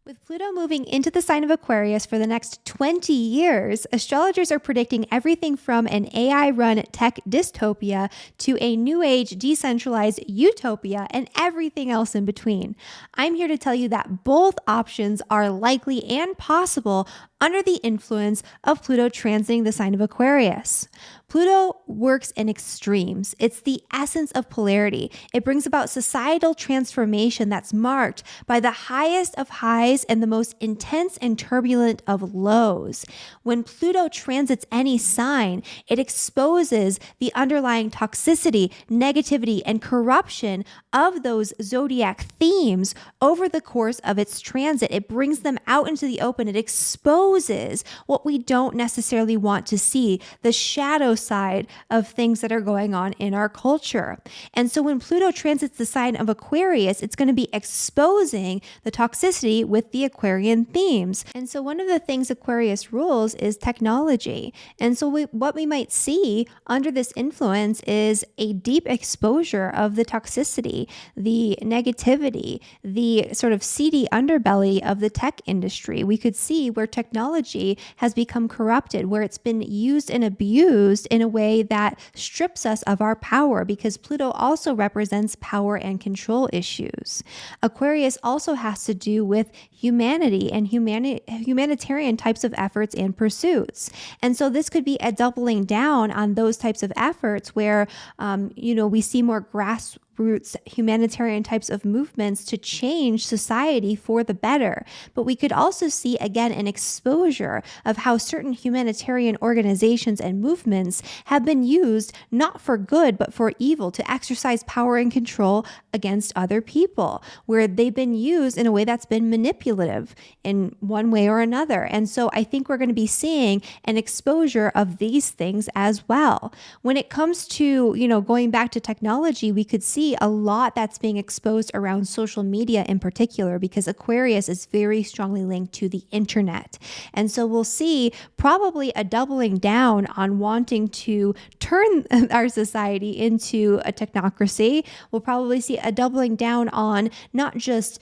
With Pluto moving into the sign of Aquarius for the next 20 years, astrologers are predicting everything from an AI-run tech dystopia to a new age decentralized utopia and everything else in between. I'm here to tell you that both options are likely and possible under the influence of Pluto transiting the sign of Aquarius. Pluto works in extremes. It's the essence of polarity. It brings about societal transformation that's marked by the highest of highs and the most intense and turbulent of lows. When Pluto transits any sign, it exposes the underlying toxicity, negativity, and corruption of those zodiac themes over the course of its transit. It brings them out into the open. It exposes what we don't necessarily want to see, the shadow side of things that are going on in our culture. And so when Pluto transits the sign of Aquarius, it's going to be exposing the toxicity with the Aquarian themes. And so one of the things Aquarius rules is technology. And so what we might see under this influence is a deep exposure of the toxicity, the negativity, the sort of seedy underbelly of the tech industry. We could see where technology has become corrupted, where it's been used and abused in a way that strips us of our power, because Pluto also represents power and control issues. Aquarius also has to do with humanity and humanitarian types of efforts and pursuits. And so this could be a doubling down on those types of efforts where, we see more grassroots humanitarian types of movements to change society for the better. But we could also see, again, an exposure of how certain humanitarian organizations and movements have been used not for good, but for evil, to exercise power and control against other people, where they've been used in a way that's been manipulative in one way or another. And so I think we're going to be seeing an exposure of these things as well. When it comes to, going back to technology, we could see a lot that's being exposed around social media in particular, because Aquarius is very strongly linked to the internet. And so we'll see probably a doubling down on wanting to turn our society into a technocracy. We'll probably see a doubling down on not just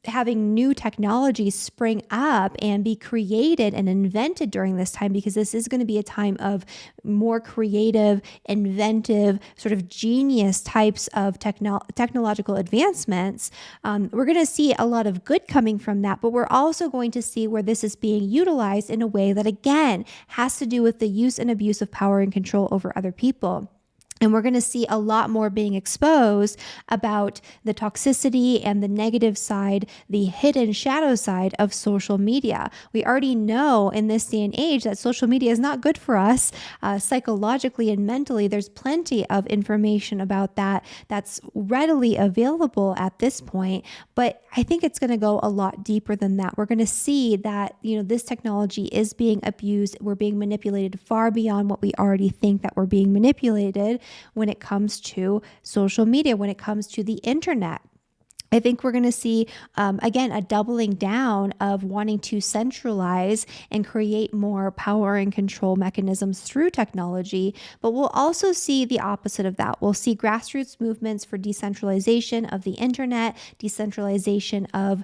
having new technologies spring up and be created and invented during this time, because this is going to be a time of more creative, inventive, sort of genius types of technological advancements. We're going to see a lot of good coming from that, but we're also going to see where this is being utilized in a way that, again, has to do with the use and abuse of power and control over other people. And we're going to see a lot more being exposed about the toxicity and the negative side, the hidden shadow side of social media. We already know in this day and age that social media is not good for us psychologically and mentally. There's plenty of information about that that's readily available at this point. But I think it's going to go a lot deeper than that. We're going to see that, this technology is being abused. We're being manipulated far beyond what we already think that we're being manipulated when it comes to social media, when it comes to the internet. I think we're going to see, again, a doubling down of wanting to centralize and create more power and control mechanisms through technology. But we'll also see the opposite of that. We'll see grassroots movements for decentralization of the internet, decentralization of,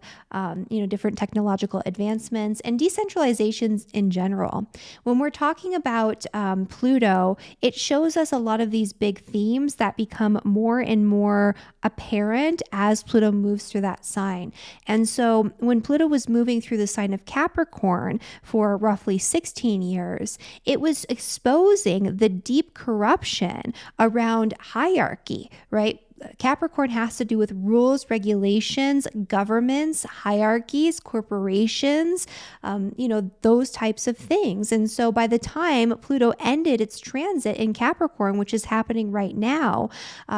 different technological advancements, and decentralizations in general. When we're talking about Pluto, it shows us a lot of these big themes that become more and more apparent as Pluto moves through that sign. And so when Pluto was moving through the sign of Capricorn for roughly 16 years, it was exposing the deep corruption around hierarchy, right? Capricorn has to do with rules, regulations, governments, hierarchies, corporations, those types of things. And so by the time Pluto ended its transit in Capricorn, which is happening right now,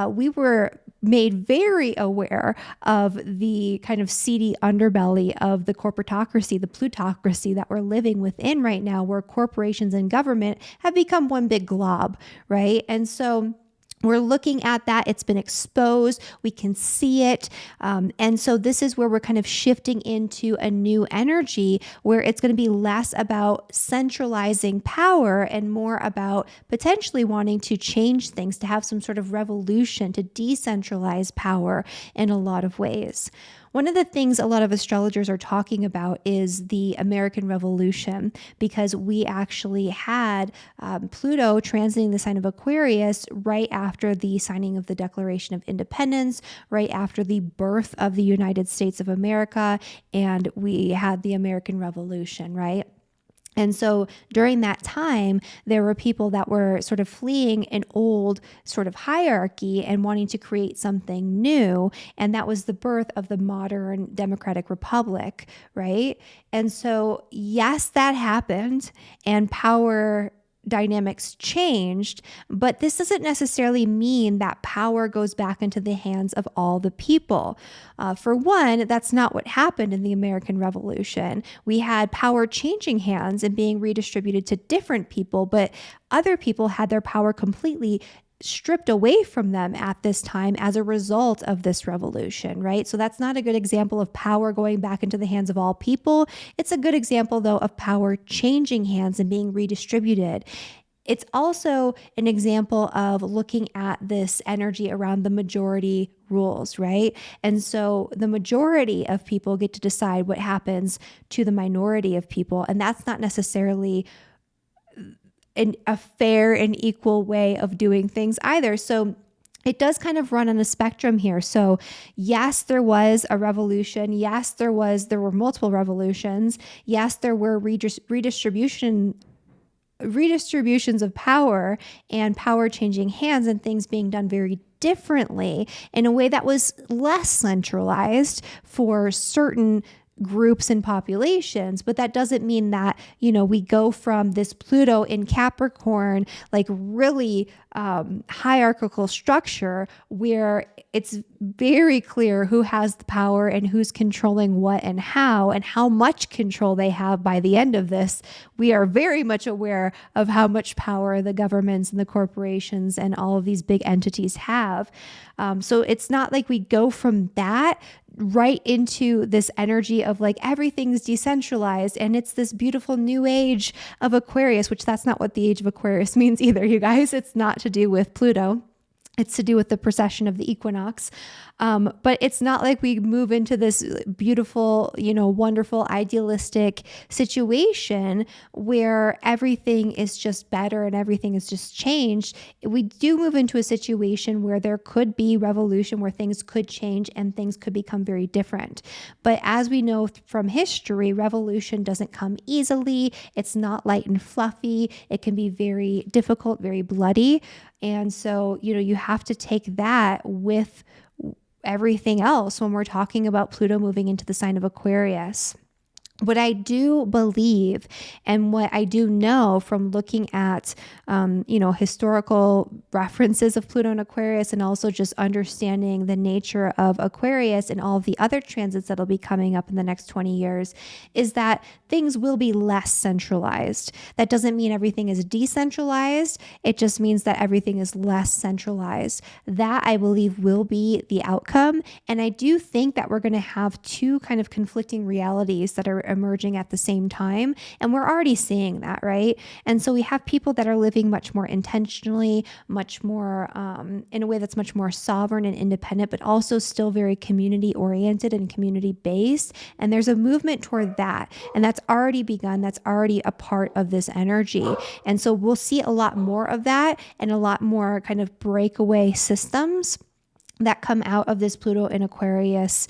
we were made very aware of the kind of seedy underbelly of the corporatocracy, the plutocracy that we're living within right now, where corporations and government have become one big glob, right? And so we're looking at that. It's been exposed. We can see it. And so this is where we're kind of shifting into a new energy where it's going to be less about centralizing power and more about potentially wanting to change things, to have some sort of revolution, to decentralize power in a lot of ways. One of the things a lot of astrologers are talking about is the American Revolution, because we actually had Pluto transiting the sign of Aquarius right after the signing of the Declaration of Independence, right after the birth of the United States of America, and we had the American Revolution, right? And so during that time, there were people that were sort of fleeing an old sort of hierarchy and wanting to create something new. And that was the birth of the modern democratic republic, right? And so, yes, that happened, and power dynamics changed, but this doesn't necessarily mean that power goes back into the hands of all the people. For one, that's not what happened in the American Revolution. We had power changing hands and being redistributed to different people, but other people had their power completely stripped away from them at this time as a result of this revolution, right? So that's not a good example of power going back into the hands of all people. It's a good example, though, of power changing hands and being redistributed. It's also an example of looking at this energy around the majority rules, right? And so the majority of people get to decide what happens to the minority of people, and that's not necessarily a fair and equal way of doing things either. So it does kind of run on a spectrum here. So yes, there was a revolution. Yes, there were multiple revolutions. Yes, there were redistributions of power and power changing hands and things being done very differently in a way that was less centralized for certain groups and populations. But that doesn't mean that, we go from this Pluto in Capricorn, like really hierarchical structure where it's very clear who has the power and who's controlling what and how much control they have by the end of this. We are very much aware of how much power the governments and the corporations and all of these big entities have. So it's not like we go from that right into this energy of like everything's decentralized and it's this beautiful new age of Aquarius, which that's not what the age of Aquarius means either, you guys. It's not to do with Pluto. It's to do with the precession of the equinox. But it's not like we move into this beautiful, wonderful, idealistic situation where everything is just better and everything is just changed. We do move into a situation where there could be revolution, where things could change and things could become very different. But as we know from history, revolution doesn't come easily. It's not light and fluffy. It can be very difficult, very bloody. And so, you have to take that with everything else when we're talking about Pluto moving into the sign of Aquarius. What I do believe and what I do know from looking at, historical references of Pluto and Aquarius, and also just understanding the nature of Aquarius and all of the other transits that'll be coming up in the next 20 years, is that things will be less centralized. That doesn't mean everything is decentralized. It just means that everything is less centralized. That, I believe, will be the outcome. And I do think that we're going to have two kind of conflicting realities that are emerging at the same time. And we're already seeing that, right? And so we have people that are living much more intentionally, much more in a way that's much more sovereign and independent, but also still very community oriented and community based. And there's a movement toward that. And that's already begun. That's already a part of this energy. And so we'll see a lot more of that and a lot more kind of breakaway systems that come out of this Pluto in Aquarius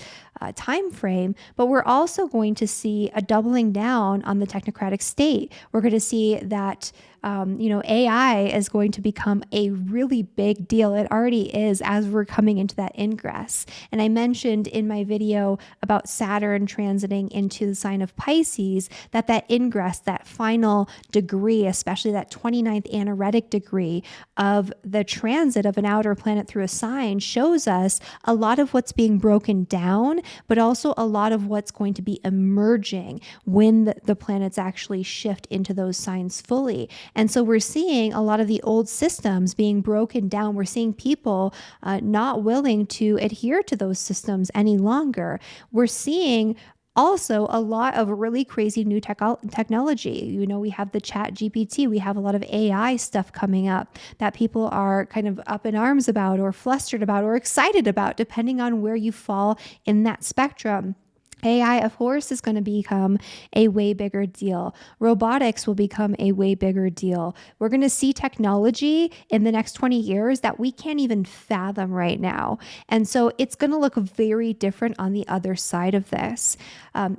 time frame. But we're also going to see a doubling down on the technocratic state. We're going to see that AI is going to become a really big deal. It already is, as we're coming into that ingress. And I mentioned in my video about Saturn transiting into the sign of Pisces that ingress, that final degree, especially that 29th anaretic degree of the transit of an outer planet through a sign, shows us a lot of what's being broken down, but also a lot of what's going to be emerging when the planets actually shift into those signs fully. And so we're seeing a lot of the old systems being broken down. We're seeing people not willing to adhere to those systems any longer. We're seeing Also, a lot of really crazy new technology. You know, we have the Chat GPT, we have a lot of AI stuff coming up that people are kind of up in arms about, or flustered about, or excited about, depending on where you fall in that spectrum. AI, of course, is going to become a way bigger deal. Robotics will become a way bigger deal. We're going to see technology in the next 20 years that we can't even fathom right now. And so it's going to look very different on the other side of this.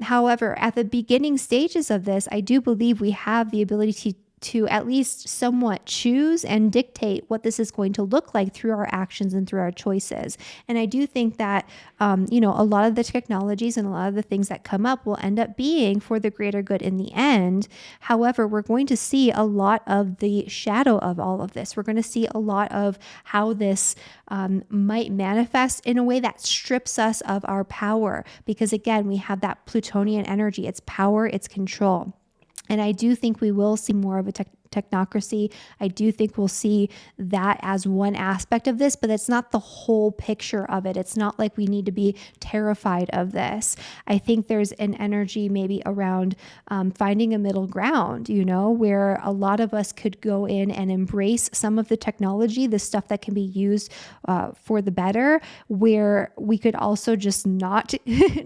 However, at the beginning stages of this, I do believe we have the ability to at least somewhat choose and dictate what this is going to look like through our actions and through our choices. And I do think that, a lot of the technologies and a lot of the things that come up will end up being for the greater good in the end. However, we're going to see a lot of the shadow of all of this. We're going to see a lot of how this might manifest in a way that strips us of our power. Because again, we have that Plutonian energy. It's power, it's control. And I do think we will see more of a technocracy. I do think we'll see that as one aspect of this, but it's not the whole picture of it. It's not like we need to be terrified of this. I think there's an energy maybe around finding a middle ground, where a lot of us could go in and embrace some of the technology, the stuff that can be used for the better, where we could also just not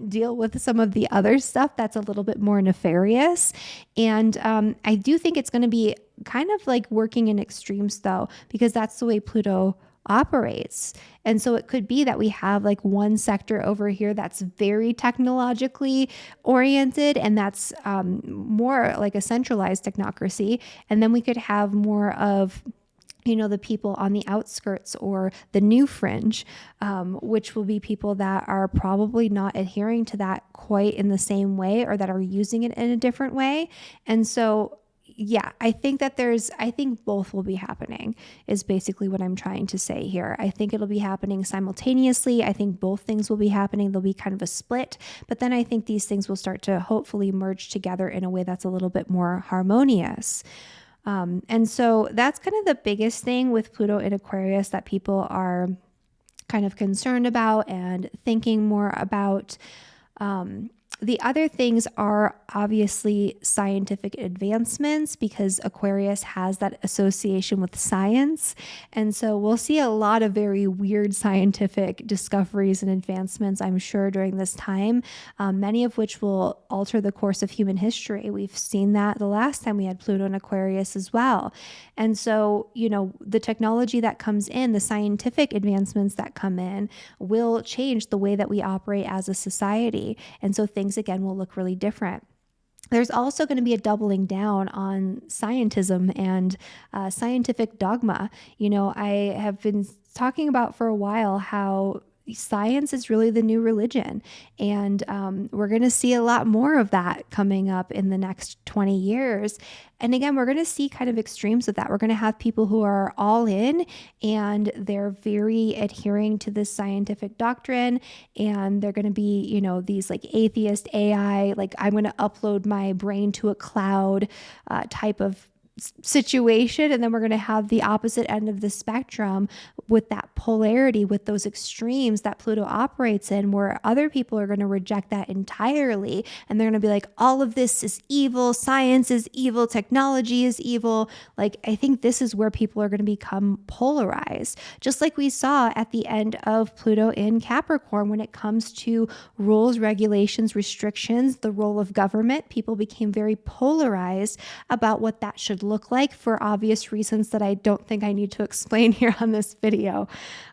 deal with some of the other stuff that's a little bit more nefarious. And I do think it's going to be kind of like working in extremes though, because that's the way Pluto operates. And so it could be that we have like one sector over here that's very technologically oriented, and that's more like a centralized technocracy. And then we could have more of the people on the outskirts or the new fringe, which will be people that are probably not adhering to that quite in the same way, or that are using it in a different way. And so, yeah, I think both will be happening is basically what I'm trying to say here. I think it'll be happening simultaneously. I think both things will be happening. There'll be kind of a split, but then I think these things will start to hopefully merge together in a way that's a little bit more harmonious. And so that's kind of the biggest thing with Pluto in Aquarius that people are kind of concerned about and thinking more about. The other things are obviously scientific advancements, because Aquarius has that association with science. And so we'll see a lot of very weird scientific discoveries and advancements, I'm sure, during this time, many of which will alter the course of human history. We've seen that the last time we had Pluto in Aquarius as well. And so, the technology that comes in, the scientific advancements that come in, will change the way that we operate as a society. And so things again will look really different. There's also going to be a doubling down on scientism and scientific dogma. I have been talking about for a while how science is really the new religion. And we're going to see a lot more of that coming up in the next 20 years. And again, we're going to see kind of extremes of that. We're going to have people who are all in and they're very adhering to this scientific doctrine. And they're going to be, these like atheist AI, like I'm going to upload my brain to a cloud type of situation. And then we're going to have the opposite end of the spectrum with that polarity, with those extremes that Pluto operates in, where other people are going to reject that entirely. And they're going to be like, all of this is evil. Science is evil. Technology is evil. Like, I think this is where people are going to become polarized, just like we saw at the end of Pluto in Capricorn. When it comes to rules, regulations, restrictions, the role of government, people became very polarized about what that should look like, for obvious reasons that I don't think I need to explain here on this video.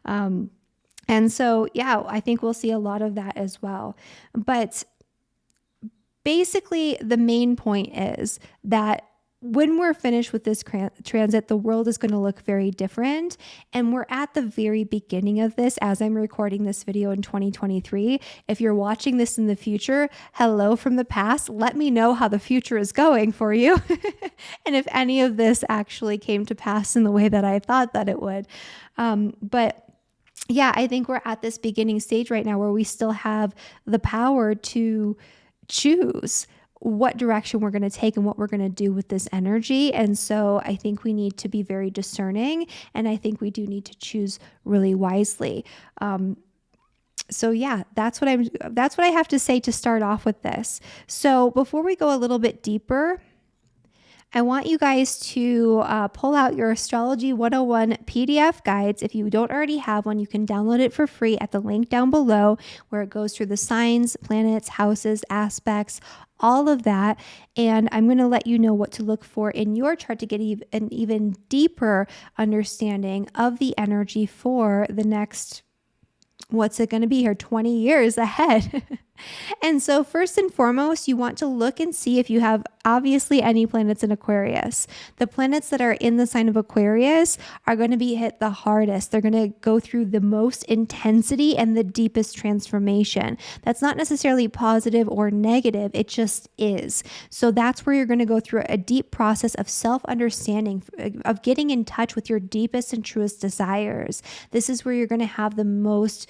And so, yeah, I think we'll see a lot of that as well. But basically, the main point is that when we're finished with this transit, the world is going to look very different. And we're at the very beginning of this as I'm recording this video in 2023. If you're watching this in the future, hello from the past. Let me know how the future is going for you. And if any of this actually came to pass in the way that I thought that it would. But yeah, I think we're at this beginning stage right now where we still have the power to choose what direction we're going to take and what we're going to do with this energy. And so I think we need to be very discerning, and I think we do need to choose really wisely. So yeah, that's what I have to say to start off with this. So before we go a little bit deeper, I want you guys to pull out your Astrology 101 PDF guides. If you don't already have one, you can download it for free at the link down below, where it goes through the signs, planets, houses, aspects, all of that. And I'm going to let you know what to look for in your chart to get an even deeper understanding of the energy for the next, what's it going to be here, 20 years ahead. And so first and foremost, you want to look and see if you have obviously any planets in Aquarius. The planets that are in the sign of Aquarius are going to be hit the hardest. They're going to go through the most intensity and the deepest transformation. That's not necessarily positive or negative. It just is. So that's where you're going to go through a deep process of self-understanding, of getting in touch with your deepest and truest desires. This is where you're going to have the most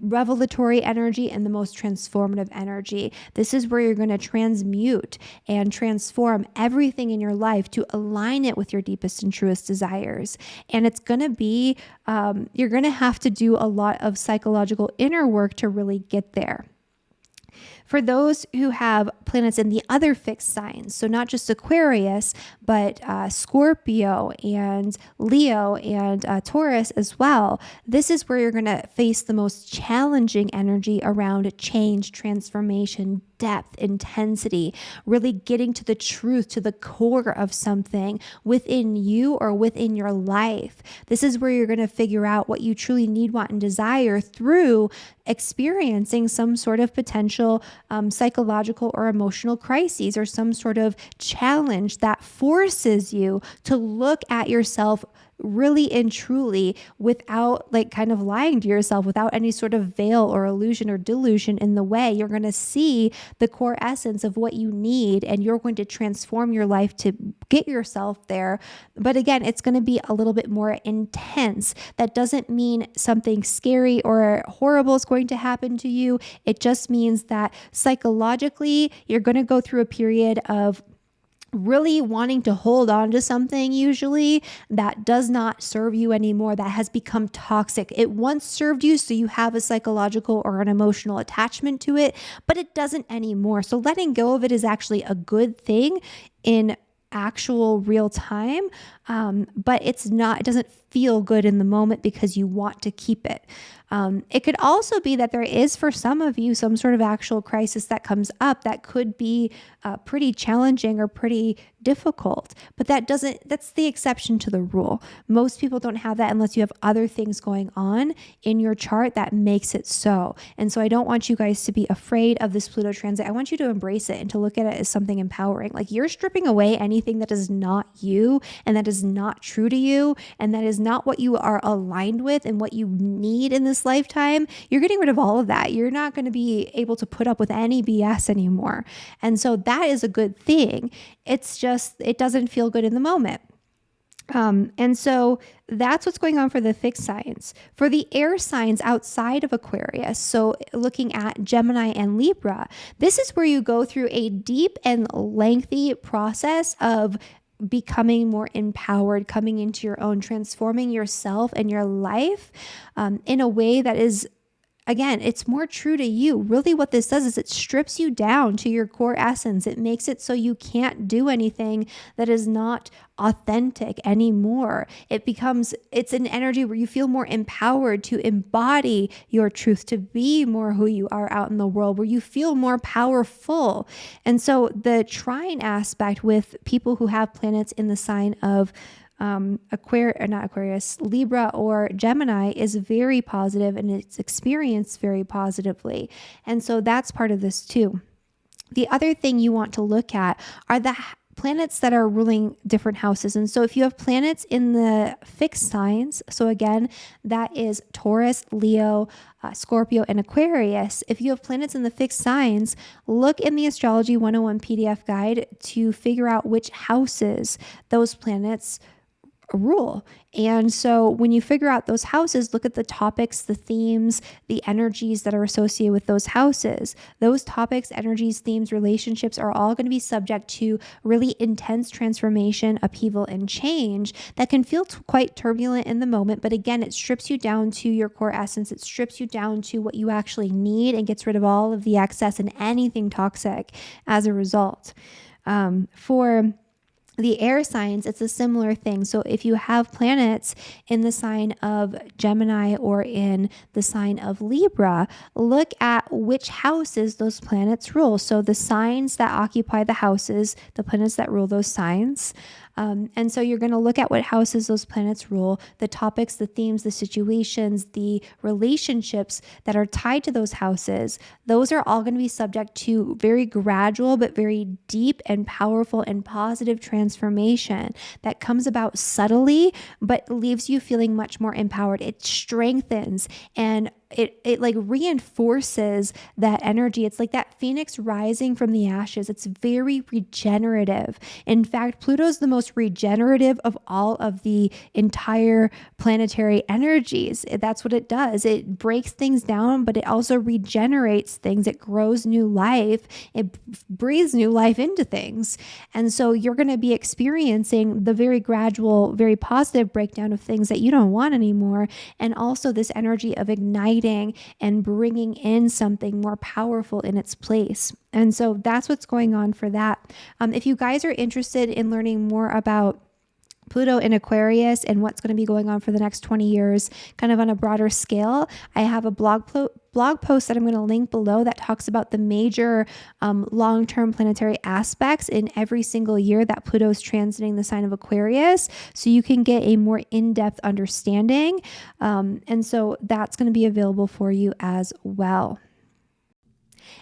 revelatory energy and the most transformative energy. This is where you're going to transmute and transform everything in your life to align it with your deepest and truest desires. And it's going to be, you're going to have to do a lot of psychological inner work to really get there. For those who have planets in the other fixed signs, so not just Aquarius, but Scorpio and Leo and Taurus as well, this is where you're going to face the most challenging energy around change, transformation, depth, intensity, really getting to the truth, to the core of something within you or within your life. This is where you're going to figure out what you truly need, want, and desire through experiencing some sort of potential psychological or emotional crises, or some sort of challenge that forces you to look at yourself really and truly, without like kind of lying to yourself, without any sort of veil or illusion or delusion in the way. You're going to see the core essence of what you need, and you're going to transform your life to get yourself there. But again, it's going to be a little bit more intense. That doesn't mean something scary or horrible is going to happen to you. It just means that psychologically, you're going to go through a period of really wanting to hold on to something usually that does not serve you anymore, that has become toxic. It once served you, so you have a psychological or an emotional attachment to it, but it doesn't anymore. So letting go of it is actually a good thing in actual real time, but it doesn't feel good in the moment because you want to keep it. It could also be that there is, for some of you, some sort of actual crisis that comes up that could be pretty challenging or pretty difficult, but that's the exception to the rule. Most people don't have that unless you have other things going on in your chart that makes it so. And so I don't want you guys to be afraid of this Pluto transit. I want you to embrace it and to look at it as something empowering. Like, you're stripping away anything that is not you and that is not true to you and that is not what you are aligned with and what you need in this lifetime. You're getting rid of all of that. You're not going to be able to put up with any BS anymore. And so that is a good thing. It's just, it doesn't feel good in the moment. And so that's what's going on for the fixed signs. For the air signs outside of Aquarius, so looking at Gemini and Libra, this is where you go through a deep and lengthy process of becoming more empowered, coming into your own, transforming yourself and your life in a way that is, again, it's more true to you. Really what this does is it strips you down to your core essence. It makes it so you can't do anything that is not authentic anymore. It's an energy where you feel more empowered to embody your truth, to be more who you are out in the world, where you feel more powerful. And so the trine aspect with people who have planets in the sign of Libra or Gemini is very positive, and it's experienced very positively. And so that's part of this too. The other thing you want to look at are the planets that are ruling different houses. And so if you have planets in the fixed signs, so again, that is Taurus, Leo, Scorpio, and Aquarius. If you have planets in the fixed signs, look in the Astrology 101 PDF guide to figure out which houses those planets rule. And so when you figure out those houses, look at the topics, the themes, the energies that are associated with those houses. Those topics, energies, themes, relationships are all going to be subject to really intense transformation, upheaval, and change that can feel quite turbulent in the moment. But again, it strips you down to your core essence. It strips you down to what you actually need and gets rid of all of the excess and anything toxic as a result. For the air signs, it's a similar thing. So if you have planets in the sign of Gemini or in the sign of Libra, look at which houses those planets rule. So the signs that occupy the houses, the planets that rule those signs. And so you're going to look at what houses those planets rule, the topics, the themes, the situations, the relationships that are tied to those houses. Those are all going to be subject to very gradual, but very deep and powerful and positive transformation that comes about subtly, but leaves you feeling much more empowered. It strengthens and it like reinforces that energy. It's like that phoenix rising from the ashes. It's very regenerative. In fact, Pluto is the most regenerative of all of the entire planetary energies. That's what it does. It breaks things down, but it also regenerates things. It grows new life. It breathes new life into things. And so you're going to be experiencing the very gradual, very positive breakdown of things that you don't want anymore. And also this energy of igniting and bringing in something more powerful in its place. And so that's what's going on for that. If you guys are interested in learning more about Pluto in Aquarius and what's going to be going on for the next 20 years, kind of on a broader scale, I have a blog post that I'm going to link below that talks about the major long-term planetary aspects in every single year that Pluto is transiting the sign of Aquarius, so you can get a more in-depth understanding. And so that's going to be available for you as well.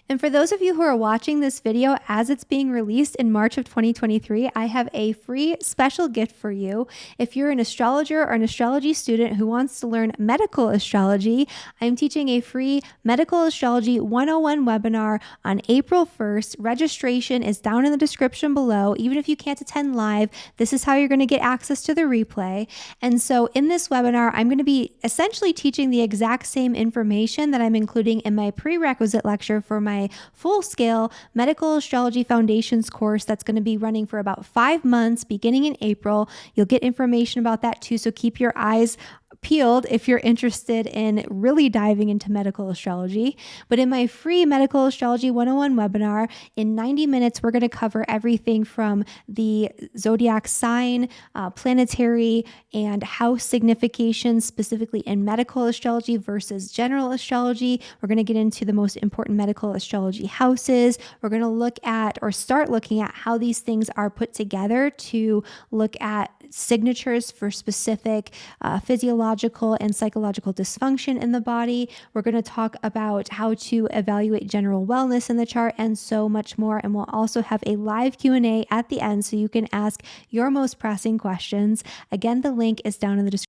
And for those of you who are watching this video as it's being released in March of 2023, I have a free special gift for you. If you're an astrologer or an astrology student who wants to learn medical astrology, I'm teaching a free Medical Astrology 101 webinar on April 1st. Registration is down in the description below. Even if you can't attend live, this is how you're going to get access to the replay. And so in this webinar, I'm going to be essentially teaching the exact same information that I'm including in my prerequisite lecture for my full-scale Medical Astrology Foundations course that's going to be running for about 5 months beginning in April. You'll get information about that too, so keep your eyes peeled if you're interested in really diving into medical astrology. But in my free Medical Astrology 101 webinar, in 90 minutes, we're going to cover everything from the zodiac sign, planetary, and house signification, specifically in medical astrology versus general astrology. We're going to get into the most important medical astrology houses. We're going to look at or start looking at how these things are put together to look at signatures for specific physiological and psychological dysfunction in the body. We're going to talk about how to evaluate general wellness in the chart and so much more. And we'll also have a live Q&A at the end so you can ask your most pressing questions. Again, the link is down in the description.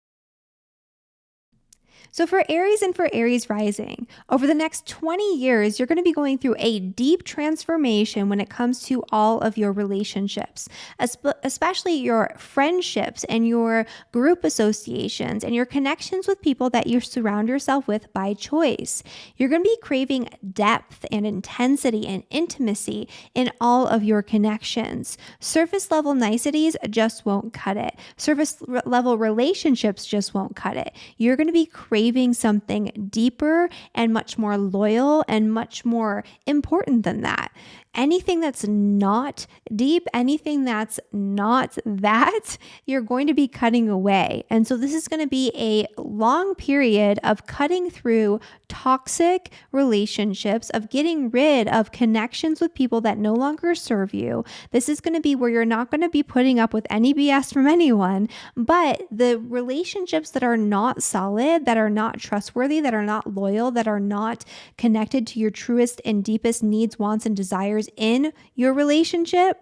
So for Aries and for Aries rising, over the next 20 years, you're going to be going through a deep transformation when it comes to all of your relationships, especially your friendships and your group associations and your connections with people that you surround yourself with by choice. You're going to be craving depth and intensity and intimacy in all of your connections. Surface level niceties just won't cut it. Surface level relationships just won't cut it. You're going to be craving something deeper and much more loyal and much more important than that. Anything that's not deep, anything that's not that, you're going to be cutting away. And so this is going to be a long period of cutting through toxic relationships, of getting rid of connections with people that no longer serve you. This is going to be where you're not going to be putting up with any BS from anyone, but the relationships that are not solid, that are not trustworthy, that are not loyal, that are not connected to your truest and deepest needs, wants, and desires in your relationship,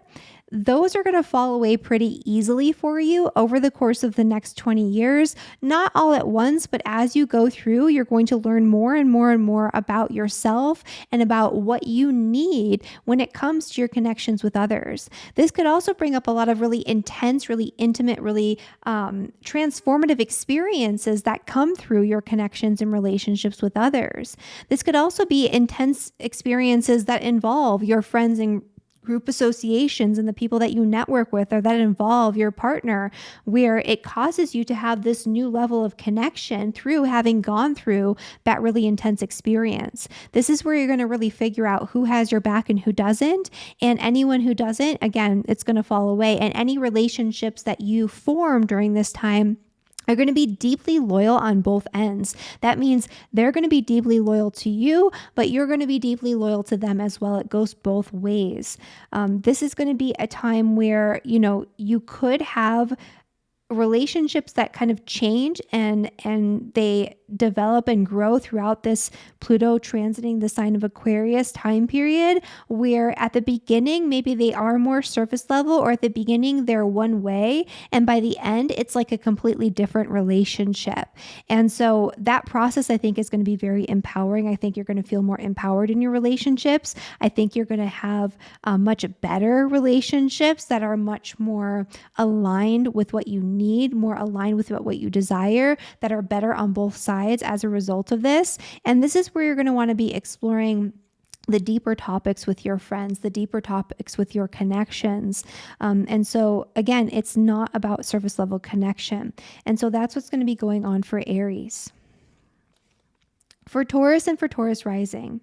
those are going to fall away pretty easily for you over the course of the next 20 years. Not all at once, but as you go through, you're going to learn more and more and more about yourself and about what you need when it comes to your connections with others. This could also bring up a lot of really intense, really intimate, really transformative experiences that come through your connections and relationships with others. This could also be intense experiences that involve your friends and group associations and the people that you network with, or that involve your partner, where it causes you to have this new level of connection through having gone through that really intense experience. This is where you're going to really figure out who has your back and who doesn't. And anyone who doesn't, again, it's going to fall away. And any relationships that you form during this time are going to be deeply loyal on both ends. That means they're going to be deeply loyal to you, but you're going to be deeply loyal to them as well. It goes both ways. This is going to be a time where, you could have relationships that kind of change and they develop and grow throughout this Pluto transiting the sign of Aquarius time period, where at the beginning maybe they are more surface level, or at the beginning they're one way, and by the end it's like a completely different relationship. And so that process, I think, is going to be very empowering. I think you're going to feel more empowered in your relationships. I think you're going to have much better relationships that are much more aligned with what you need, more aligned with what you desire, that are better on both sides as a result of this. And this is where you're going to want to be exploring the deeper topics with your friends, the deeper topics with your connections. And so again, it's not about surface level connection. And so that's what's going to be going on for Aries. For Taurus and for Taurus rising.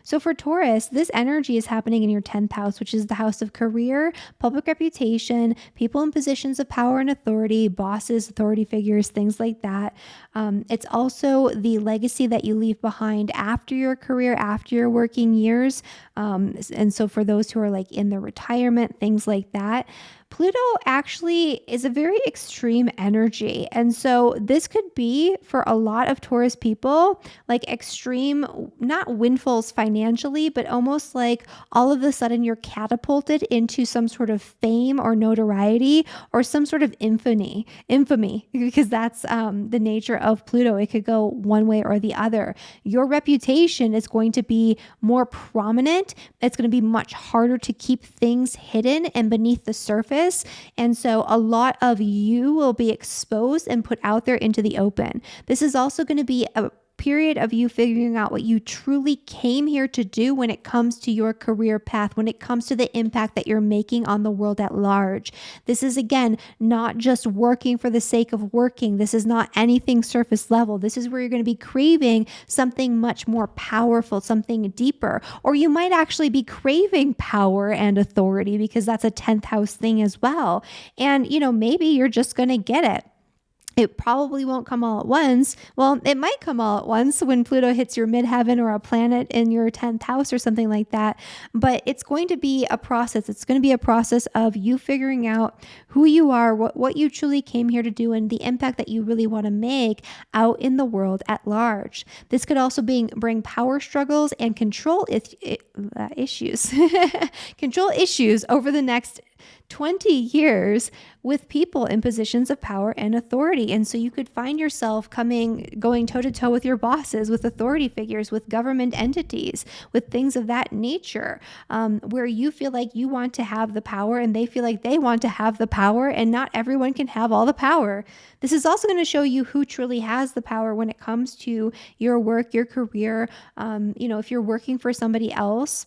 So for Taurus, this energy is happening in your 10th house, which is the house of career, public reputation, people in positions of power and authority, bosses, authority figures, things like that. It's also the legacy that you leave behind after your career, after your working years. And so for those who are like in their retirement, things like that. Pluto actually is a very extreme energy. And so this could be, for a lot of Taurus people, like extreme, not windfalls financially, but almost like all of a sudden you're catapulted into some sort of fame or notoriety or some sort of infamy, because that's the nature of Pluto. It could go one way or the other. Your reputation is going to be more prominent. It's going to be much harder to keep things hidden and beneath the surface. And so a lot of you will be exposed and put out there into the open. This is also going to be a period of you figuring out what you truly came here to do when it comes to your career path, when it comes to the impact that you're making on the world at large. This is, again, not just working for the sake of working. This is not anything surface level. This is where you're going to be craving something much more powerful, something deeper, or you might actually be craving power and authority because that's a 10th house thing as well. And, maybe you're just going to get it. It probably won't come all at once. Well, it might come all at once when Pluto hits your midheaven or a planet in your 10th house or something like that. But it's going to be a process. It's going to be a process of you figuring out who you are, what you truly came here to do, and the impact that you really want to make out in the world at large. This could also bring power struggles and control issues, control issues over the next 20 years with people in positions of power and authority. And so you could find yourself going toe to toe with your bosses, with authority figures, with government entities, with things of that nature, where you feel like you want to have the power and they feel like they want to have the power, and not everyone can have all the power. This is also going to show you who truly has the power when it comes to your work, your career. If you're working for somebody else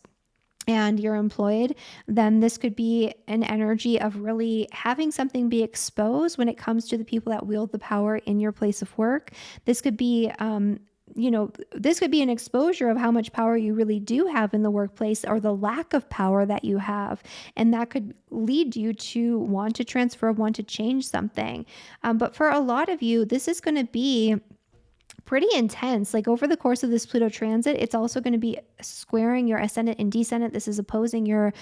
and you're employed, then this could be an energy of really having something be exposed when it comes to the people that wield the power in your place of work. This could be, this could be an exposure of how much power you really do have in the workplace, or the lack of power that you have. And that could lead you to want to transfer, want to change something. But for a lot of you, this is going to be pretty intense. Like over the course of this Pluto transit, it's also going to be squaring your ascendant and descendant. This is opposing your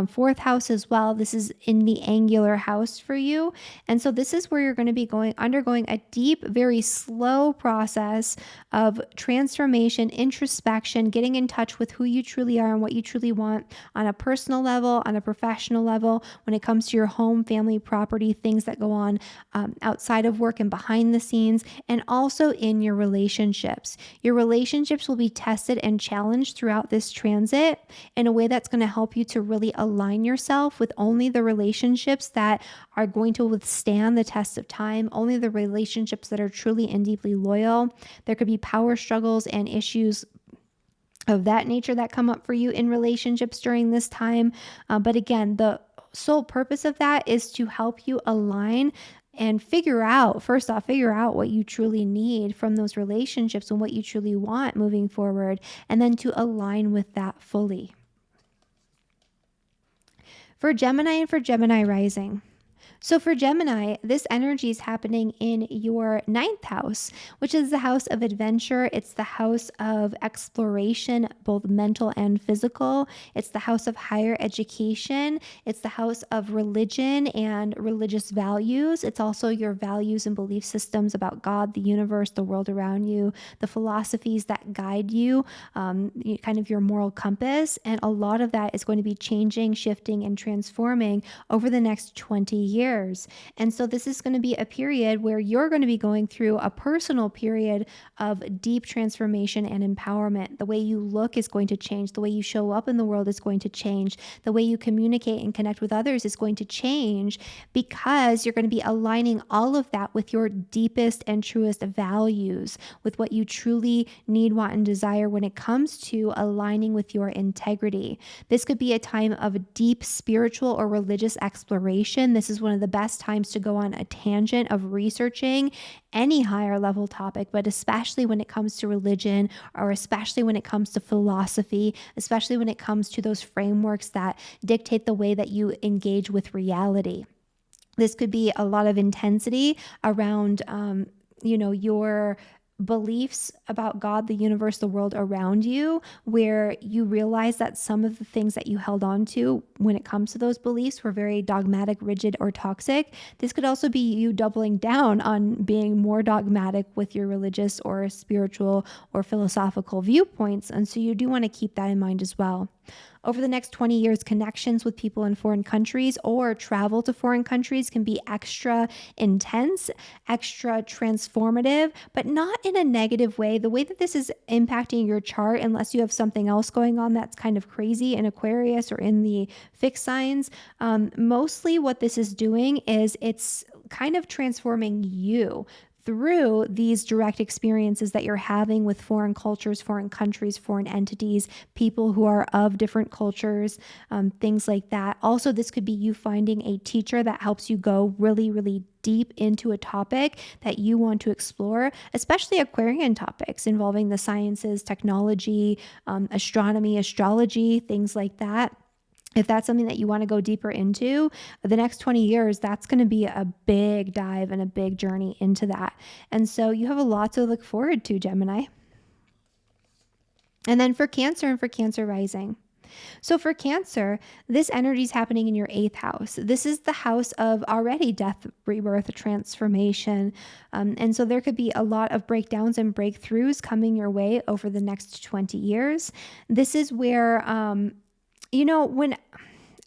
fourth house as well. This is in the angular house for you. And so this is where you're going to be undergoing a deep, very slow process of transformation, introspection, getting in touch with who you truly are and what you truly want on a personal level, on a professional level, when it comes to your home, family, property, things that go on outside of work and behind the scenes, and also in your relationships. Your relationships will be tested and challenged throughout this transit in a way that's going to help you to really align yourself with only the relationships that are going to withstand the test of time, only the relationships that are truly and deeply loyal. There could be power struggles and issues of that nature that come up for you in relationships during this time. But again, the sole purpose of that is to help you align and figure out what you truly need from those relationships and what you truly want moving forward, and then to align with that fully. For Gemini and for Gemini rising. So for Gemini, this energy is happening in your 9th house, which is the house of adventure. It's the house of exploration, both mental and physical. It's the house of higher education. It's the house of religion and religious values. It's also your values and belief systems about God, the universe, the world around you, the philosophies that guide you, kind of your moral compass. And a lot of that is going to be changing, shifting, and transforming over the next 20 years. And so this is going to be a period where you're going to be going through a personal period of deep transformation and empowerment. The way you look is going to change. The way you show up in the world is going to change. The way you communicate and connect with others is going to change, because you're going to be aligning all of that with your deepest and truest values, with what you truly need, want, and desire when it comes to aligning with your integrity. This could be a time of deep spiritual or religious exploration. This is one of the best times to go on a tangent of researching any higher level topic, but especially when it comes to religion, or especially when it comes to philosophy, especially when it comes to those frameworks that dictate the way that you engage with reality. This could be a lot of intensity around, your beliefs about God, the universe, the world around you, where you realize that some of the things that you held on to when it comes to those beliefs were very dogmatic, rigid, or toxic. This could also be you doubling down on being more dogmatic with your religious or spiritual or philosophical viewpoints. And so you do want to keep that in mind as well. Over the next 20 years, connections with people in foreign countries or travel to foreign countries can be extra intense, extra transformative, but not in a negative way. The way that this is impacting your chart, unless you have something else going on that's kind of crazy in Aquarius or in the fixed signs, mostly what this is doing is it's kind of transforming you through these direct experiences that you're having with foreign cultures, foreign countries, foreign entities, people who are of different cultures, things like that. Also, this could be you finding a teacher that helps you go really, really deep into a topic that you want to explore, especially Aquarian topics involving the sciences, technology, astronomy, astrology, things like that. If that's something that you want to go deeper into, the next 20 years, that's going to be a big dive and a big journey into that. And so you have a lot to look forward to, Gemini. And then for Cancer and for Cancer rising. So for Cancer, this energy is happening in your 8th house. This is the house of already death, rebirth, transformation. And so there could be a lot of breakdowns and breakthroughs coming your way over the next 20 years. This is where, when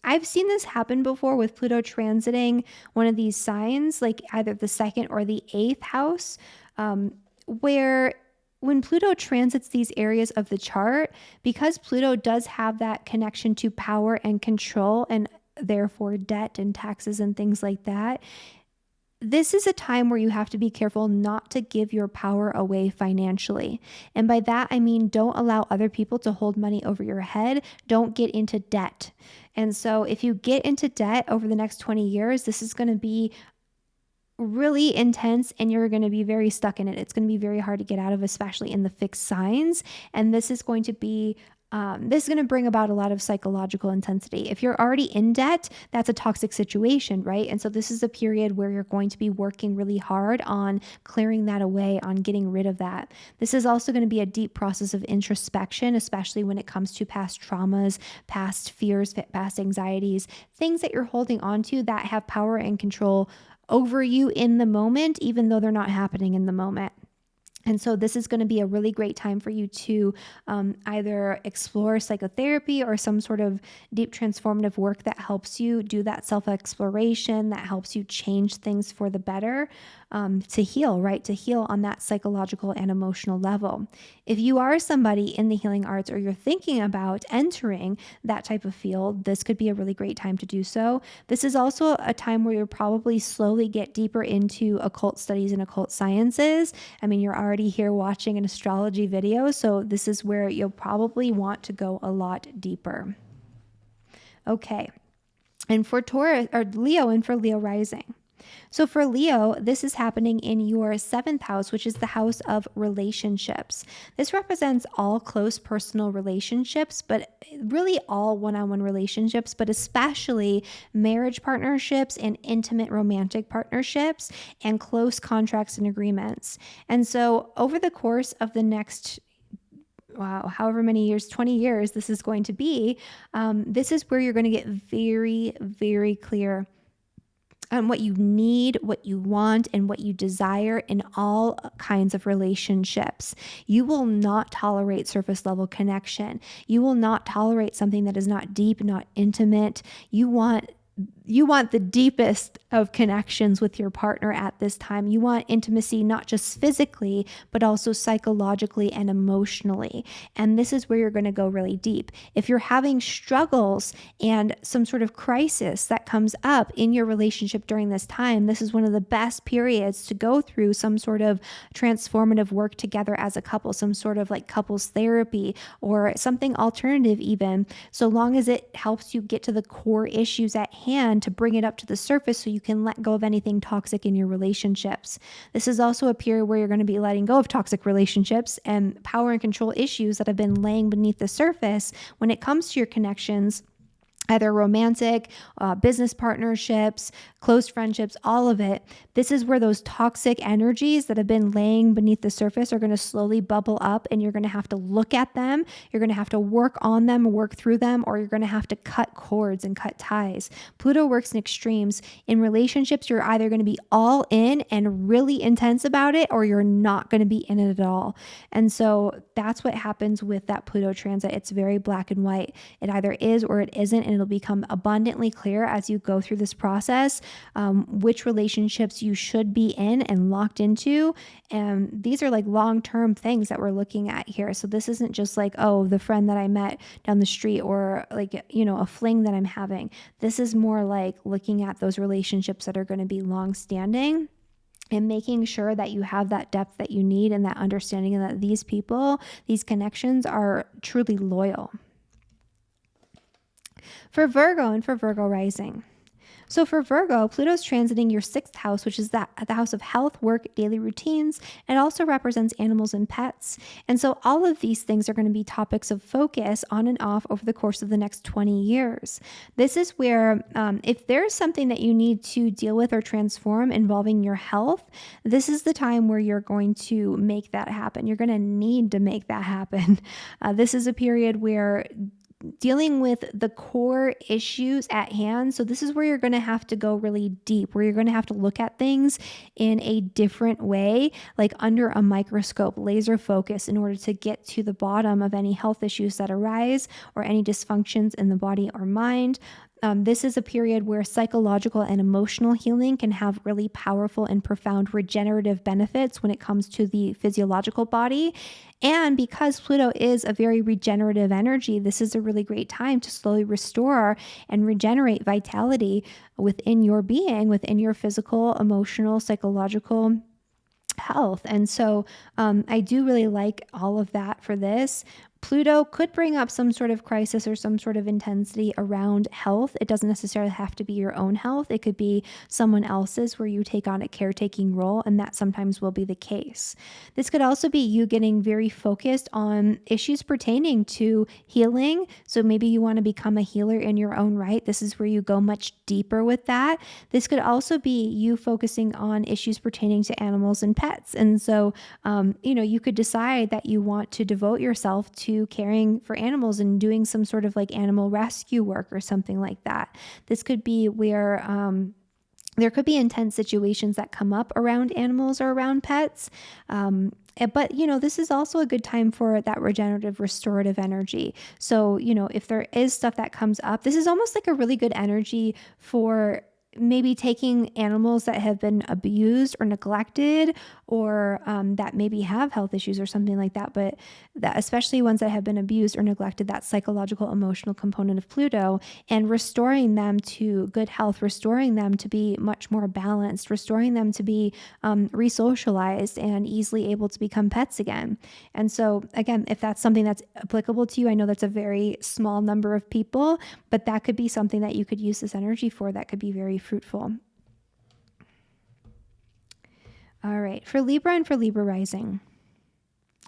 I've seen this happen before with Pluto transiting one of these signs, like either the 2nd or the 8th house, where when Pluto transits these areas of the chart, because Pluto does have that connection to power and control and therefore debt and taxes and things like that, this is a time where you have to be careful not to give your power away financially. And by that, I mean, don't allow other people to hold money over your head. Don't get into debt. And so if you get into debt over the next 20 years, this is going to be really intense and you're going to be very stuck in it. It's going to be very hard to get out of, especially in the fixed signs. And this is going to be This is going to bring about a lot of psychological intensity. If you're already in debt, that's a toxic situation, right? And so this is a period where you're going to be working really hard on clearing that away, on getting rid of that. This is also going to be a deep process of introspection, especially when it comes to past traumas, past fears, past anxieties, things that you're holding on to that have power and control over you in the moment, even though they're not happening in the moment. And so this is going to be a really great time for you to either explore psychotherapy or some sort of deep transformative work that helps you do that self-exploration, that helps you change things for the better, to heal, right? To heal on that psychological and emotional level. If you are somebody in the healing arts or you're thinking about entering that type of field, this could be a really great time to do so. This is also a time where you'll probably slowly get deeper into occult studies and occult sciences. I mean, you're already here watching an astrology video, so this is where you'll probably want to go a lot deeper. Okay. And for Taurus or Leo, and for Leo rising. So for Leo, this is happening in your 7th house, which is the house of relationships. This represents all close personal relationships, but really all one-on-one relationships, but especially marriage partnerships and intimate romantic partnerships and close contracts and agreements. And so over the course of the next however many years, 20 years this is going to be, this is where you're going to get very, very clear on what you need, what you want, and what you desire in all kinds of relationships. You will not tolerate surface level connection. You will not tolerate something that is not deep, not intimate. You want the deepest of connections with your partner at this time. You want intimacy, not just physically, but also psychologically and emotionally. And this is where you're going to go really deep. If you're having struggles and some sort of crisis that comes up in your relationship during this time, this is one of the best periods to go through some sort of transformative work together as a couple, some sort of like couples therapy or something alternative even, so long as it helps you get to the core issues at hand to bring it up to the surface so you can let go of anything toxic in your relationships. This is also a period where you're going to be letting go of toxic relationships and power and control issues that have been laying beneath the surface when it comes to your connections, either romantic, business partnerships, close friendships, all of it. This is where those toxic energies that have been laying beneath the surface are going to slowly bubble up, and you're going to have to look at them. You're going to have to work on them, work through them, or you're going to have to cut cords and cut ties. Pluto works in extremes. In relationships, you're either going to be all in and really intense about it, or you're not going to be in it at all. And so that's what happens with that Pluto transit. It's very black and white. It either is or it isn't, and it'll become abundantly clear as you go through this process which relationships you should be in and locked into. And these are like long-term things that we're looking at here. So this isn't just like, oh, the friend that I met down the street, or like, you know, a fling that I'm having. This is more like looking at those relationships that are going to be long-standing and making sure that you have that depth that you need and that understanding, and that these people, these connections are truly loyal. For Virgo and for Virgo rising. So for Virgo, Pluto's transiting your 6th house, which is the house of health, work, daily routines. It also represents animals and pets. And so all of these things are going to be topics of focus on and off over the course of the next 20 years. This is where if there's something that you need to deal with or transform involving your health, this is the time where you're going to make that happen. You're going to need to make that happen. This is a period where dealing with the core issues at hand. So this is where you're going to have to go really deep, where you're going to have to look at things in a different way, like under a microscope, laser focus, in order to get to the bottom of any health issues that arise or any dysfunctions in the body or mind. This is a period where psychological and emotional healing can have really powerful and profound regenerative benefits when it comes to the physiological body. And because Pluto is a very regenerative energy, this is a really great time to slowly restore and regenerate vitality within your being, within your physical, emotional, psychological health. And so I do really like all of that for this. Pluto could bring up some sort of crisis or some sort of intensity around health. It doesn't necessarily have to be your own health. It could be someone else's where you take on a caretaking role, and that sometimes will be the case. This could also be you getting very focused on issues pertaining to healing. So maybe you want to become a healer in your own right. This is where you go much deeper with that. This could also be you focusing on issues pertaining to animals and pets. And so, you could decide that you want to devote yourself to caring for animals and doing some sort of like animal rescue work or something like that. This could be where there could be intense situations that come up around animals or around pets. But, this is also a good time for that regenerative, restorative energy. So, if there is stuff that comes up, this is almost like a really good energy for maybe taking animals that have been abused or neglected, or that maybe have health issues or something like that, but that, especially ones that have been abused or neglected, that psychological, emotional component of Pluto, and restoring them to good health, restoring them to be much more balanced, restoring them to be re-socialized and easily able to become pets again. And so again, if that's something that's applicable to you, I know that's a very small number of people, but that could be something that you could use this energy for that could be very fruitful. All right, for Libra and for Libra rising.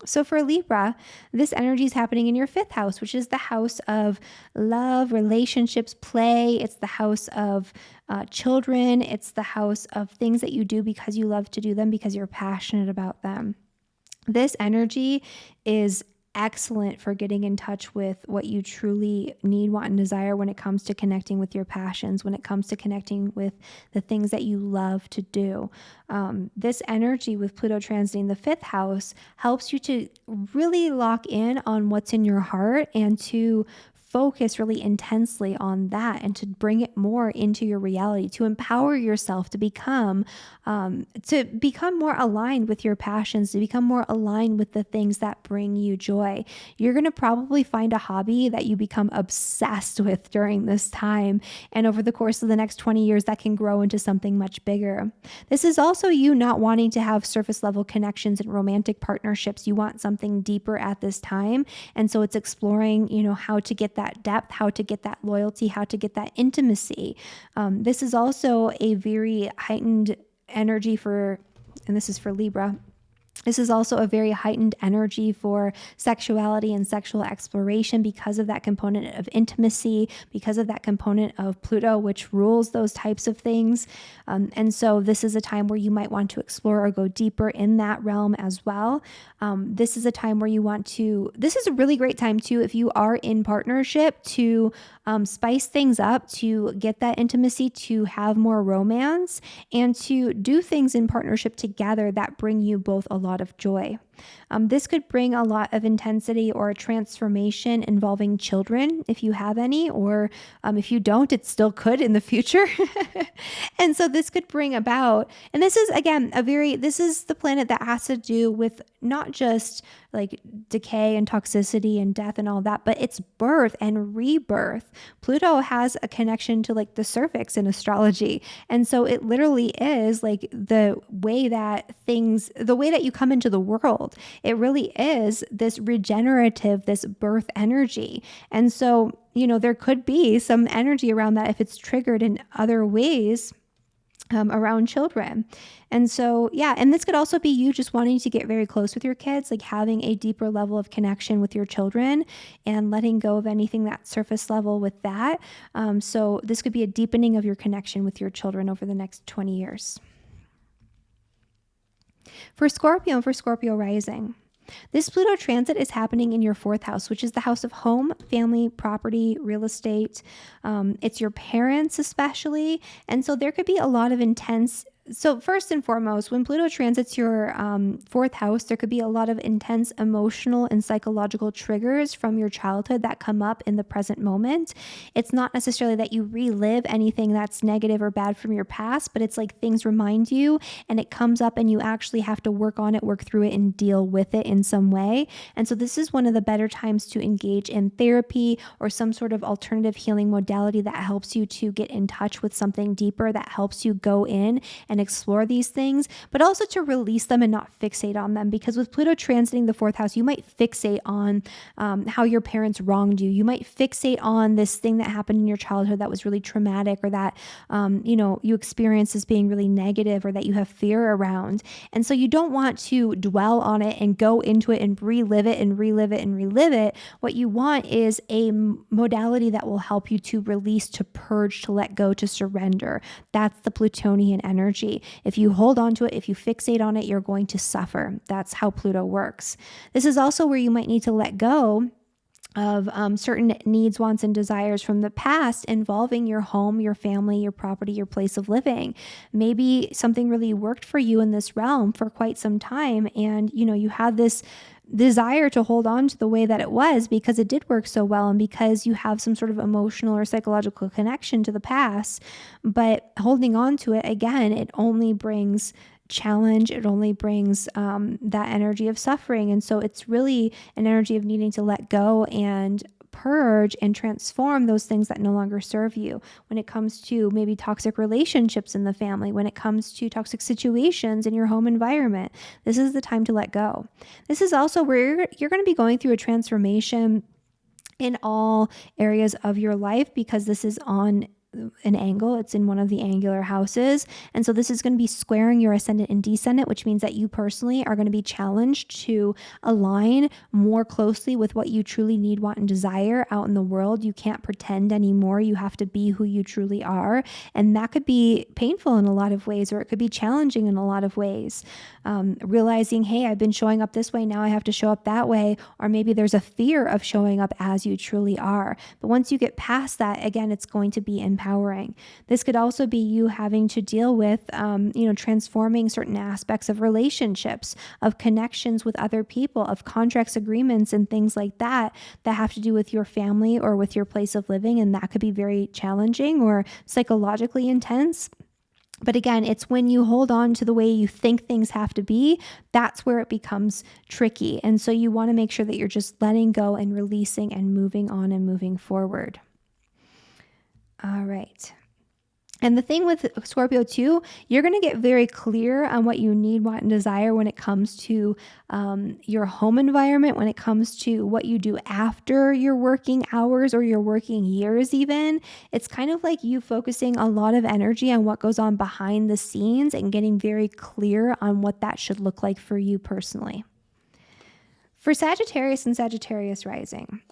So for Libra, this energy is happening in your 5th house, which is the house of love, relationships, play. It's the house of children. It's the house of things that you do because you love to do them, because you're passionate about them. This energy is excellent for getting in touch with what you truly need, want, and desire when it comes to connecting with your passions, when it comes to connecting with the things that you love to do. This energy with Pluto transiting the 5th house helps you to really lock in on what's in your heart and to focus really intensely on that and to bring it more into your reality, to empower yourself to become more aligned with your passions, to become more aligned with the things that bring you joy. You're going to probably find a hobby that you become obsessed with during this time. And over the course of the next 20 years, that can grow into something much bigger. This is also you not wanting to have surface level connections and romantic partnerships. You want something deeper at this time. And so it's exploring, how to get that depth, how to get that loyalty, how to get that intimacy. This is also a very heightened energy and this is for Libra. This is also a very heightened energy for sexuality and sexual exploration because of that component of intimacy, because of that component of Pluto, which rules those types of things. And so this is a time where you might want to explore or go deeper in that realm as well. This is a time where this is a really great time too, if you are in partnership, to spice things up, to get that intimacy, to have more romance, and to do things in partnership together that bring you both a lot of joy. This could bring a lot of intensity or transformation involving children, if you have any, or if you don't, it still could in the future. And so this could bring about, and this is again, this is the planet that has to do with not just like decay and toxicity and death and all that, but it's birth and rebirth. Pluto has a connection to like the cervix in astrology. And so it literally is like the way that you come into the world. It really is this regenerative, this birth energy. And so, there could be some energy around that if it's triggered in other ways around children. And so, and this could also be you just wanting to get very close with your kids, like having a deeper level of connection with your children and letting go of anything that's surface level with that. So this could be a deepening of your connection with your children over the next 20 years. For Scorpio and for Scorpio rising, this Pluto transit is happening in your 4th house, which is the house of home, family, property, real estate. It's your parents especially. And so there could be a lot of intense. So first and foremost, when Pluto transits your 4th house, there could be a lot of intense emotional and psychological triggers from your childhood that come up in the present moment. It's not necessarily that you relive anything that's negative or bad from your past, but it's like things remind you and it comes up and you actually have to work on it, work through it, and deal with it in some way. And so this is one of the better times to engage in therapy or some sort of alternative healing modality that helps you to get in touch with something deeper, that helps you go in and and explore these things, but also to release them and not fixate on them. Because with Pluto transiting the fourth house, you might fixate on how your parents wronged you. You might fixate on this thing that happened in your childhood that was really traumatic, or that, you experience as being really negative, or that you have fear around. And so you don't want to dwell on it and go into it and relive it and relive it and relive it. What you want is a modality that will help you to release, to purge, to let go, to surrender. That's the Plutonian energy. If you hold on to it, if you fixate on it, you're going to suffer. That's how Pluto works. This is also where you might need to let go of certain needs, wants, and desires from the past involving your home, your family, your property, your place of living. Maybe something really worked for you in this realm for quite some time, and you had this desire to hold on to the way that it was because it did work so well, and because you have some sort of emotional or psychological connection to the past. But holding on to it, again, it only brings challenge. It only brings that energy of suffering. And so it's really an energy of needing to let go and purge and transform those things that no longer serve you. When it comes to maybe toxic relationships in the family, when it comes to toxic situations in your home environment, this is the time to let go. This is also where you're going to be going through a transformation in all areas of your life, because this is on an angle. It's in one of the angular houses. And so this is going to be squaring your ascendant and descendant, which means that you personally are going to be challenged to align more closely with what you truly need, want, and desire out in the world. You can't pretend anymore. You have to be who you truly are. And that could be painful in a lot of ways, or it could be challenging in a lot of ways. Realizing, hey, I've been showing up this way, now I have to show up that way. Or maybe there's a fear of showing up as you truly are. But once you get past that, again, it's going to be empowering. This could also be you having to deal with, transforming certain aspects of relationships, of connections with other people, of contracts, agreements, and things like that have to do with your family or with your place of living. And that could be very challenging or psychologically intense. But again, it's when you hold on to the way you think things have to be, that's where it becomes tricky. And so you want to make sure that you're just letting go and releasing and moving on and moving forward. All right. And the thing with Scorpio too, you're going to get very clear on what you need, want, and desire when it comes to your home environment, when it comes to what you do after your working hours or your working years even. It's kind of like you focusing a lot of energy on what goes on behind the scenes and getting very clear on what that should look like for you personally. For Sagittarius and Sagittarius rising.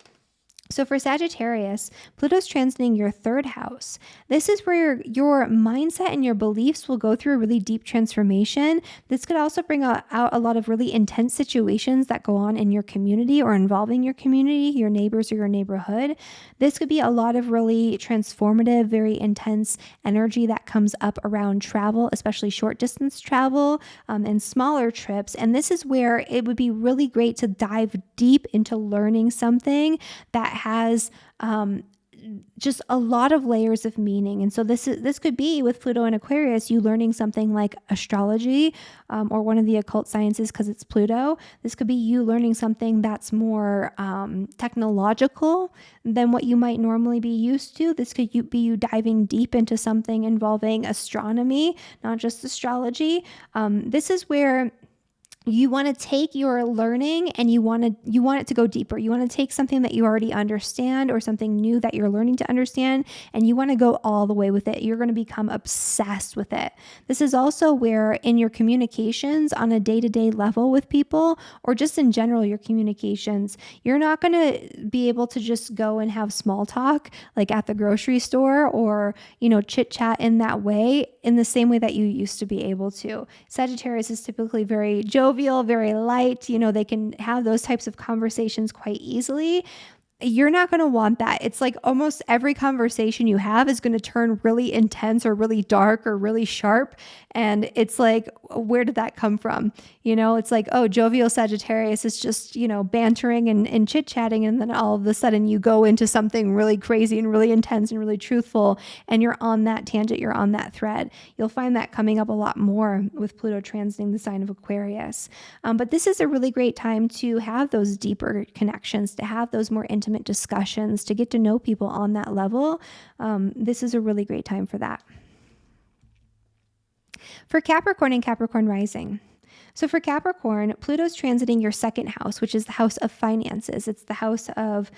So for Sagittarius, Pluto's transiting your third house. This is where your mindset and your beliefs will go through a really deep transformation. This could also bring out a lot of really intense situations that go on in your community or involving your community, your neighbors, or your neighborhood. This could be a lot of really transformative, very intense energy that comes up around travel, especially short distance travel and smaller trips. And this is where it would be really great to dive deep into learning something that has just a lot of layers of meaning. And so this could be with Pluto and Aquarius, you learning something like astrology or one of the occult sciences because it's Pluto. This could be you learning something that's more technological than what you might normally be used to. This could be you diving deep into something involving astronomy, not just astrology. This is where you want to take your learning and you want it to go deeper. You want to take something that you already understand or something new that you're learning to understand, and you want to go all the way with it. You're going to become obsessed with it. This is also where in your communications on a day-to-day level with people, or just in general, your communications, you're not going to be able to just go and have small talk like at the grocery store or, chit chat in that way, in the same way that you used to be able to. Sagittarius is typically very jovial, very light. They can have those types of conversations quite easily. You're not going to want that. It's like almost every conversation you have is going to turn really intense or really dark or really sharp. And it's like, where did that come from? It's like, oh, jovial Sagittarius is just, bantering and chit-chatting. And then all of a sudden you go into something really crazy and really intense and really truthful. And you're on that tangent. You're on that thread. You'll find that coming up a lot more with Pluto transiting the sign of Aquarius. But this is a really great time to have those deeper connections, to have those more intimate discussions, to get to know people on that level. This is a really great time for that. For Capricorn and Capricorn rising. So for Capricorn, Pluto's transiting your second house, which is the house of finances. It's the house of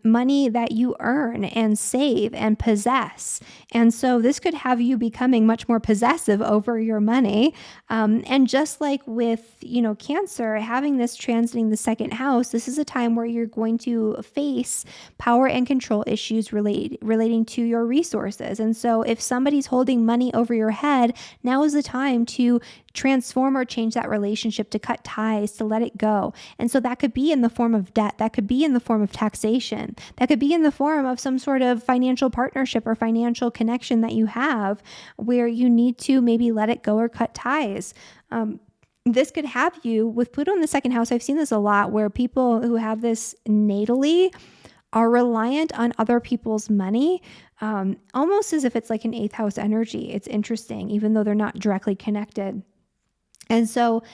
money that you earn and save and possess. And so this could have you becoming much more possessive over your money. And just like with, Cancer, having this transiting the second house, this is a time where you're going to face power and control issues relating to your resources. And so if somebody's holding money over your head, now is the time to transform or change that relationship, to cut ties, to let it go. And so that could be in the form of debt. That could be in the form of taxation. That could be in the form of some sort of financial partnership or financial connection that you have where you need to maybe let it go or cut ties. This could have you with Pluto in the second house. I've seen this a lot where people who have this natally are reliant on other people's money, almost as if it's like an eighth house energy. It's interesting, even though they're not directly connected. And so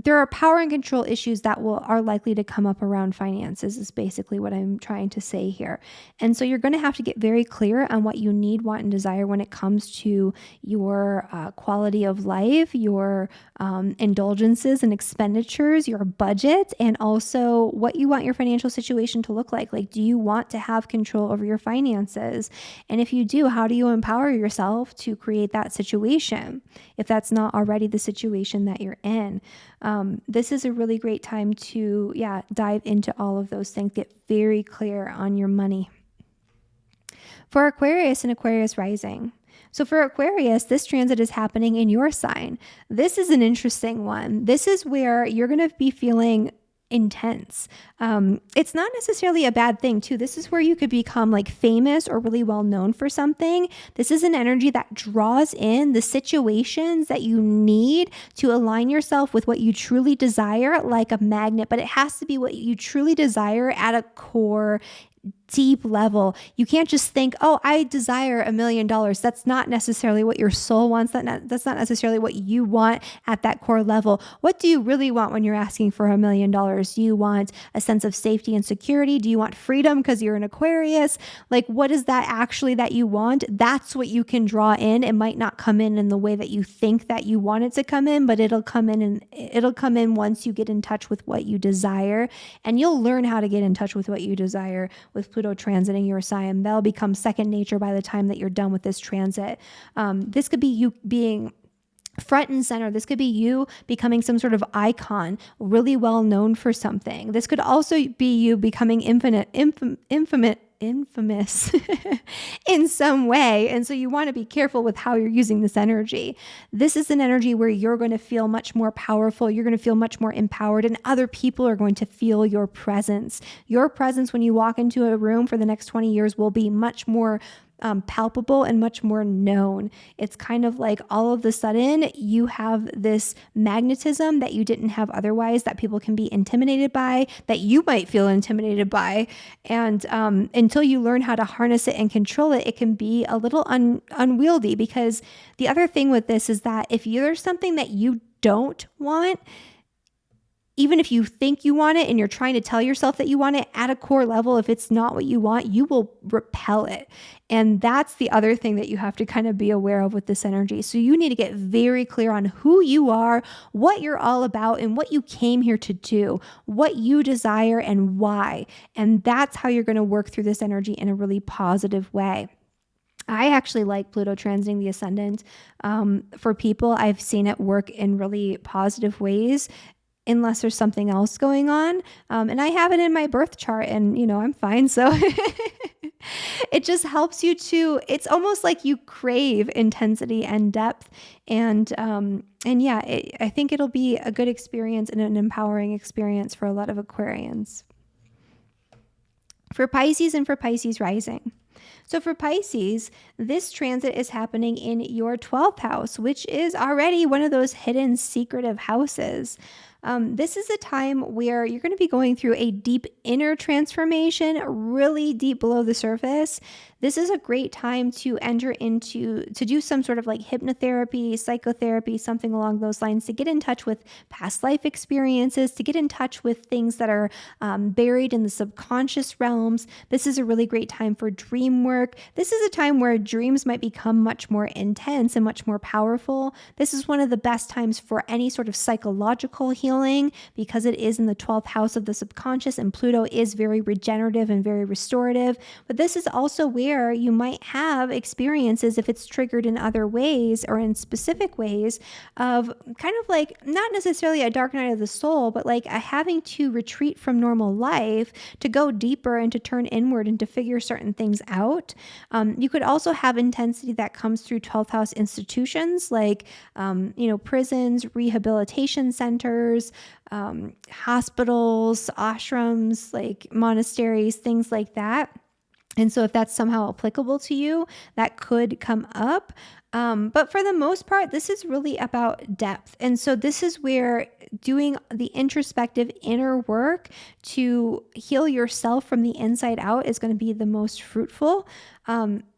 there are power and control issues that are likely to come up around finances is basically what I'm trying to say here. And so you're going to have to get very clear on what you need, want, and desire when it comes to your quality of life, your indulgences and expenditures, your budget, and also what you want your financial situation to look like. Like, do you want to have control over your finances? And if you do, how do you empower yourself to create that situation if that's not already the situation that you're in? This is a really great time to, dive into all of those things. Get very clear on your money. For Aquarius and Aquarius rising. So for Aquarius, this transit is happening in your sign. This is an interesting one. This is where you're going to be feeling intense. It's not necessarily a bad thing too. This is where you could become like famous or really well known for something. This is an energy that draws in the situations that you need to align yourself with what you truly desire, like a magnet, but it has to be what you truly desire at a core deep level. You can't just think, oh, I desire $1 million. That's not necessarily what your soul wants. That's not necessarily what you want at that core level. What do you really want when you're asking for $1 million? Do you want a sense of safety and security? Do you want freedom because you're an Aquarius? Like, what is that actually that you want? That's what you can draw in. It might not come in the way that you think that you want it to come in, but it'll come in once you get in touch with what you desire. And you'll learn how to get in touch with what you desire with Pluto transiting your sign. That'll become second nature by the time that you're done with this transit. This could be you being front and center. This could be you becoming some sort of icon, really well known for something. This could also be you becoming infamous in some way. And so you want to be careful with how you're using this energy. This is an energy where you're going to feel much more powerful. You're going to feel much more empowered, and other people are going to feel your presence. Your presence when you walk into a room for the next 20 years will be much more palpable and much more known. It's kind of like all of a sudden you have this magnetism that you didn't have otherwise, that people can be intimidated by, that you might feel intimidated by. And until you learn how to harness it and control it, it can be a little unwieldy. Because the other thing with this is that if there's something that you don't want, even if you think you want it and you're trying to tell yourself that you want it, at a core level, if it's not what you want, you will repel it. And that's the other thing that you have to kind of be aware of with this energy. So you need to get very clear on who you are, what you're all about, and what you came here to do, what you desire and why. And that's how you're going to work through this energy in a really positive way. I actually like Pluto transiting the ascendant. For people, I've seen it work in really positive ways, unless there's something else going on. And I have it in my birth chart and, I'm fine. So it just helps you it's almost like you crave intensity and depth. And I think it'll be a good experience and an empowering experience for a lot of Aquarians. For Pisces and for Pisces rising. So for Pisces, this transit is happening in your 12th house, which is already one of those hidden secretive houses. This is a time where you're going to be going through a deep inner transformation, really deep below the surface. This is a great time to do some sort of like hypnotherapy, psychotherapy, something along those lines, to get in touch with past life experiences, to get in touch with things that are buried in the subconscious realms. This is a really great time for dream work. This is a time where dreams might become much more intense and much more powerful. This is one of the best times for any sort of psychological healing because it is in the 12th house of the subconscious, and Pluto is very regenerative and very restorative. But this is also where you might have experiences, if it's triggered in other ways or in specific ways, of kind of like not necessarily a dark night of the soul, but like a having to retreat from normal life to go deeper and to turn inward and to figure certain things out. You could also have intensity that comes through 12th house institutions like, prisons, rehabilitation centers, hospitals, ashrams, like monasteries, things like that. And so if that's somehow applicable to you, that could come up. But for the most part, this is really about depth. And so this is where doing the introspective inner work to heal yourself from the inside out is going to be the most fruitful.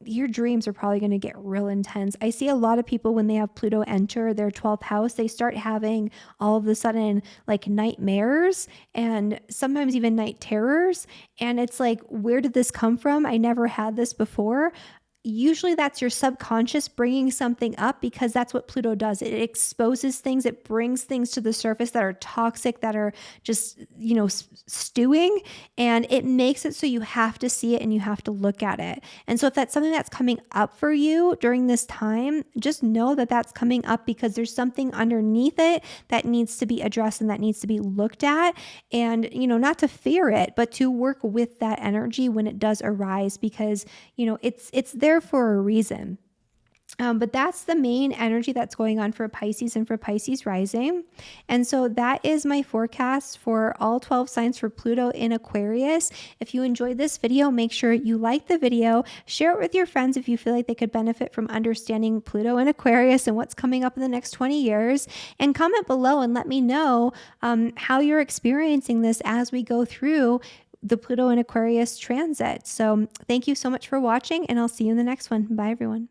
Your dreams are probably going to get real intense. I see a lot of people when they have Pluto enter their 12th house, they start having all of a sudden like nightmares and sometimes even night terrors. And it's like, where did this come from? I never had this before. Usually that's your subconscious bringing something up, because that's what Pluto does. It exposes things. It brings things to the surface that are toxic, that are just, stewing, and it makes it so you have to see it and you have to look at it. And so if that's something that's coming up for you during this time, just know that that's coming up because there's something underneath it that needs to be addressed and that needs to be looked at. And, not to fear it, but to work with that energy when it does arise, because, it's there for a reason. But that's the main energy that's going on for Pisces and for Pisces rising. And so that is my forecast for all 12 signs for Pluto in Aquarius. If you enjoyed this video, make sure you like the video, share it with your friends if you feel like they could benefit from understanding Pluto in Aquarius and what's coming up in the next 20 years. And comment below and let me know how you're experiencing this as we go through the Pluto in Aquarius transit. So thank you so much for watching, and I'll see you in the next one. Bye, everyone.